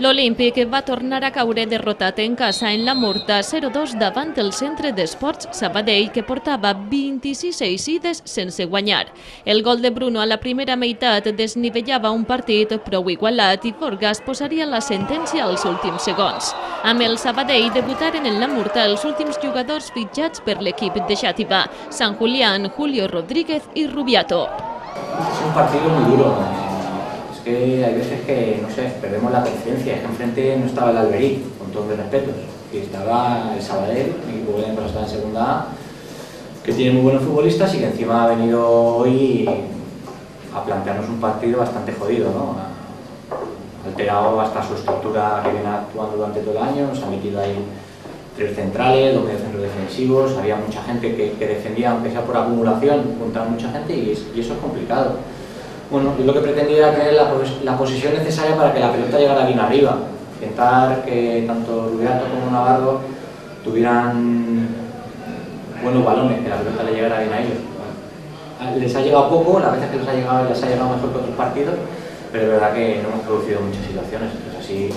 L'Olímpic va tornar a caure derrotat en casa en la Murta 0-2 davant el Centre d'Esports Sabadell, que portava 26 eixides sense guanyar. El gol de Bruno a la primera meitat desnivellava un partit prou igualat i Forgas posaria la sentència als últims segons. Amb el Sabadell debutaren en la Murta els últims jugadors fitxats per l'equip de Xàtiva: San Julián, Julio Rodríguez i Rubiato. Es un partido muy duro. Es que hay veces que, no sé, perdemos la paciencia. Es que enfrente no estaba el Alberí, con todos mis respetos, y estaba el Sabadell, un equipo que está en segunda A, que tiene muy buenos futbolistas y que encima ha venido hoy a plantearnos un partido bastante jodido, ¿no? Ha alterado hasta su estructura que viene actuando durante todo el año. Nos ha metido ahí 3 centrales, 2 mediocentros defensivos. Había mucha gente que defendía, aunque sea por acumulación, contra mucha gente, y eso es complicado. Bueno, yo lo que pretendía era tener la posición necesaria para que la pelota llegara bien arriba. Intentar que tanto Rubiato como Navarro tuvieran buenos balones, que la pelota le llegara bien a ellos. Les ha llegado poco, las veces que les ha llegado mejor que otros partidos, pero es verdad que no hemos producido muchas situaciones. Entonces así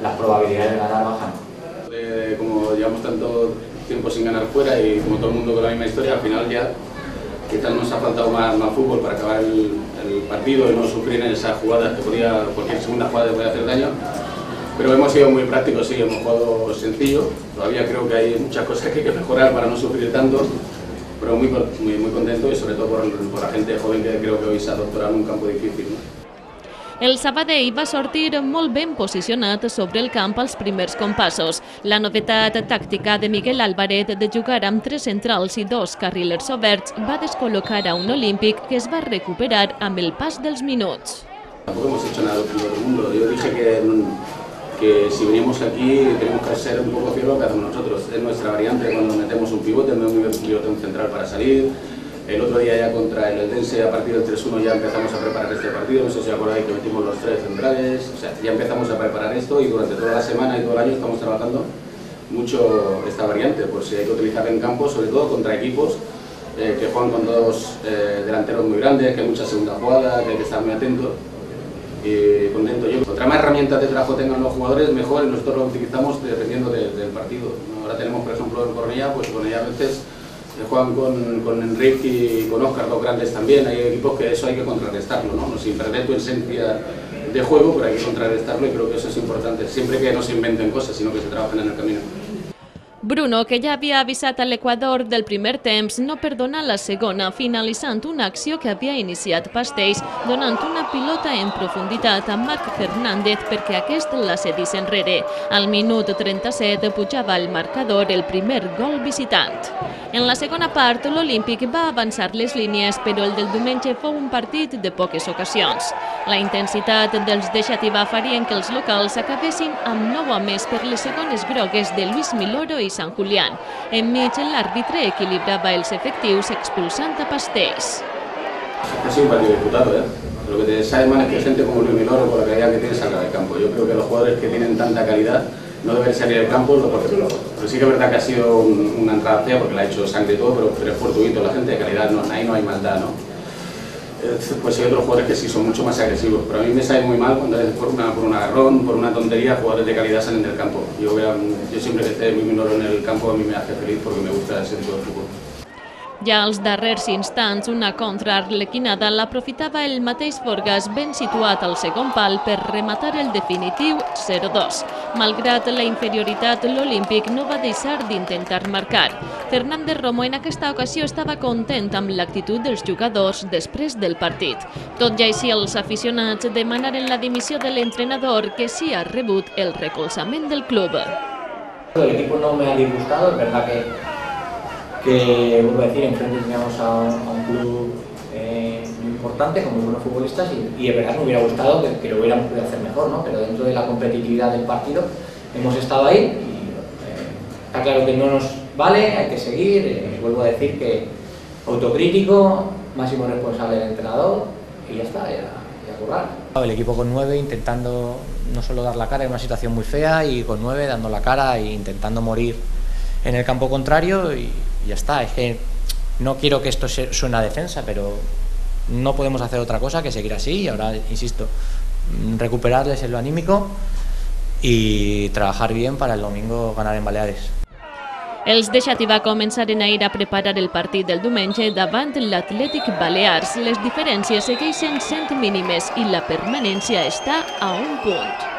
las probabilidades de ganar bajan. Como llevamos tanto tiempo sin ganar fuera y como todo el mundo con la misma historia, al final ya quizás nos ha faltado más fútbol para acabar el partido y no sufrir en esas jugadas que cualquier segunda jugada puede hacer daño. Pero hemos sido muy prácticos, sí, hemos jugado sencillo. Todavía creo que hay muchas cosas que hay que mejorar para no sufrir tanto, pero muy contento, y sobre todo por la gente joven que creo que hoy se ha doctorado en un campo difícil, ¿no? El Sabadell va sortir molt ben posicionat sobre el camp als primers compassos. La novetat tàctica de Miguel Álvarez de jugar amb 3 centrals i 2 carrilers oberts va descol·locar a un Olímpic que es va recuperar amb el pas dels minuts. Tampoco hemos hecho nada del otro mundo. Yo dije que si venimos aquí tenemos que ser un poco fieles a lo que hacemos nosotros. Es nuestra variante cuando metemos un pivote, un central para salir. El otro día ya contra el Eldense, a partir del 3-1 ya empezamos a preparar este partido. No sé si acordáis que metimos los 3 centrales. O sea, ya empezamos a preparar esto, y durante toda la semana y todo el año estamos trabajando mucho esta variante, por si hay que utilizarla en campo, sobre todo contra equipos que juegan con 2 delanteros muy grandes, que hay mucha segunda jugada, que hay que estar muy atento. Y contento yo. Contra más herramientas de trabajo tengan los jugadores, mejor, y nosotros lo utilizamos dependiendo del partido. Ahora tenemos, por ejemplo, en Cornellá, pues con ella a veces juegan con Enrique y con Óscar, 2 grandes también. Hay equipos que eso hay que contrarrestarlo, ¿no? Sin perder tu esencia de juego, pero hay que contrarrestarlo, y creo que eso es importante, siempre que no se inventen cosas, sino que se trabajen en el camino. Bruno, que ja havia avisat a l'Equador del primer temps, no perdona la segona, finalitzant una acció que havia iniciat Pastells, donant una pilota en profunditat a Marc Fernández perquè aquest la cedís enrere. Al minut 37 pujava al marcador el primer gol visitant. En la segona part, l'Olímpic va avançar les línies, però el del diumenge fou un partit de poques ocasions. La intensitat dels de Xàtiva farien que els locals acabessin amb 9 homes per les segones grogues de Luis Miloro i San Julián. Enmig, l'àrbitre equilibrava els efectius expulsant a Pastells. Ha sido un partido disputado, ¿eh? Lo que te sabe mal es que gente como Luis Miloro, por la calidad que tiene, salga del campo. Yo creo que los jugadores que tienen tanta calidad no deben salir del campo, pero sí que es verdad que ha sido una entrada fea, porque la ha hecho sangre y todo, pero es fortuito. La gente de calidad, no, ahí no hay maldad, ¿no? Pues hay otros jugadores que sí son mucho más agresivos, pero a mí me sabe muy mal cuando por un agarrón, por una tontería, jugadores de calidad salen del campo. Yo siempre que esté muy Miloro en el campo, a mí me hace feliz porque me gusta ese tipo de fútbol. Ja als darrers instants, una contra arlequinada l'aprofitava el mateix Forgas, ben situat al segon pal, per rematar el definitiu 0-2. Malgrat la inferioritat, l'Olímpic no va deixar d'intentar marcar. Fernández Romo en aquesta ocasió estava content amb l'actitud dels jugadors després del partit. Tot i així, els aficionats demanaren la dimissió de l'entrenador, que sí ha rebut el recolzament del club. El equipo no me ha disgustado, es verdad que vuelvo a decir, enfrente teníamos a un club muy importante, con muy buenos futbolistas, y de verdad me hubiera gustado que lo hubiéramos podido hacer mejor, ¿no? Pero dentro de la competitividad del partido hemos estado ahí, y está claro que no nos vale, hay que seguir. Vuelvo a decir que autocrítico, máximo responsable del entrenador, y ya está, ya currar. El equipo con 9 intentando no solo dar la cara en una situación muy fea, y con 9 dando la cara e intentando morir en el campo contrario, y ya está. Es que no quiero que esto suene a defensa, pero no podemos hacer otra cosa que seguir así, y ahora, insisto, recuperarles en lo anímico, y trabajar bien para el domingo ganar en Baleares. Els de Xàtiva començaren ahir a preparar el partit del diumenge davant l'Atlètic Balears. Les diferències segueixen sent mínimes i la permanència està a un punt.